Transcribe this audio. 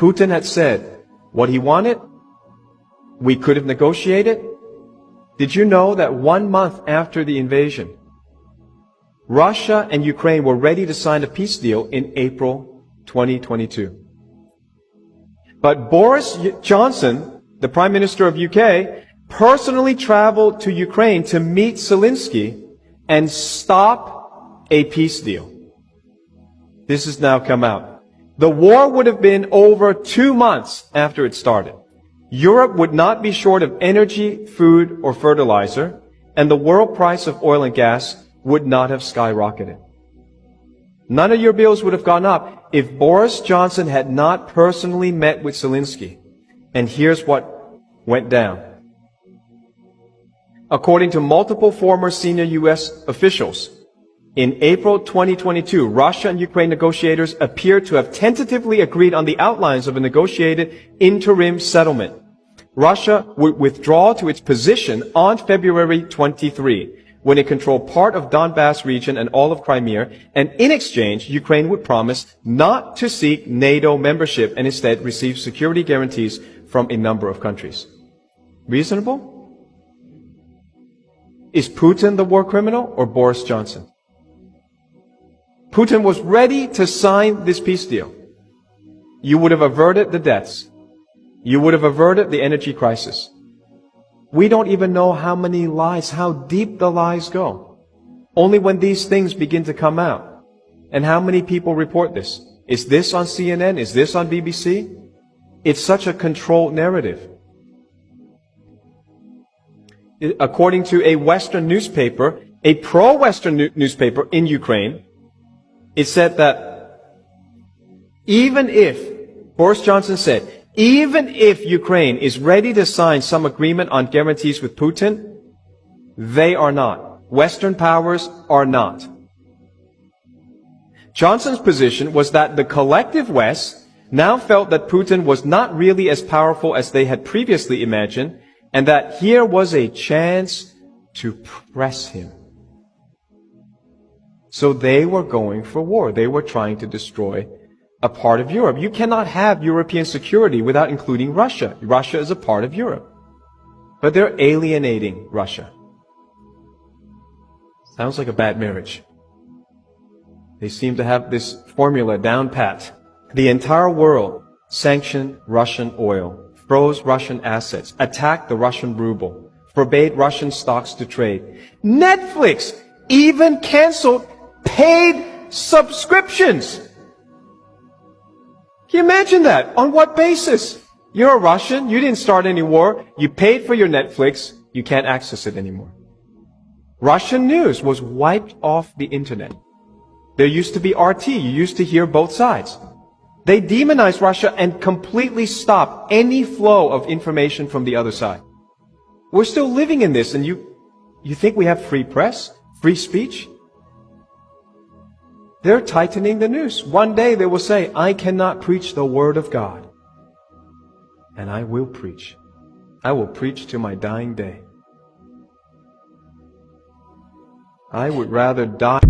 Putin had said what he wanted, we could have negotiated. Did you know that 1 month after the invasion, Russia and Ukraine were ready to sign a peace deal in April 2022? But Boris Johnson, the Prime Minister of UK, personally traveled to Ukraine to meet Zelensky and stop a peace deal. This has now come out. The war would have been over 2 months after it started. Europe would not be short of energy, food, or fertilizer, and the world price of oil and gas would not have skyrocketed. None of your bills would have gone up if Boris Johnson had not personally met with Zelensky. And here's what went down. According to multiple former senior U.S. officials, in April 2022, Russia and Ukraine negotiators appeared to have tentatively agreed on the outlines of a negotiated interim settlement. Russia would withdraw to its position on February 23, when it controlled part of Donbass region and all of Crimea, and in exchange, Ukraine would promise not to seek NATO membership and instead receive security guarantees from a number of countries. Reasonable? Is Putin the war criminal or Boris Johnson? Putin was ready to sign this peace deal. You would have averted the deaths. You would have averted the energy crisis. We don't even know how many lies, how deep the lies go. Only when these things begin to come out. And how many people report this? Is this on CNN? Is this on BBC? It's such a controlled narrative. According to a Western newspaper, a pro-Western newspaper in Ukraine, it said that even if, Boris Johnson said, even if Ukraine is ready to sign some agreement on guarantees with Putin, they are not. Western powers are not. Johnson's position was that the collective West now felt that Putin was not really as powerful as they had previously imagined, and that here was a chance to press him. So they were going for war. They were trying to destroy a part of Europe. You cannot have European security without including Russia. Russia is a part of Europe. But they're alienating Russia. Sounds like a bad marriage. They seem to have this formula down pat. The entire world sanctioned Russian oil, froze Russian assets, attacked the Russian ruble, forbade Russian stocks to trade. Netflix even canceled paid subscriptions. Can you imagine that? On what basis? You're a Russian, you didn't start any war, you paid for your Netflix, you can't access it anymore. Russian news was wiped off the internet. There used to be RT, you used to hear both sides. They demonized Russia and completely stopped any flow of information from the other side. We're still living in this, and you think we have free press? Free speech? They're tightening the noose. One day they will say, I cannot preach the word of God. And I will preach. I will preach to my dying day. I would rather die.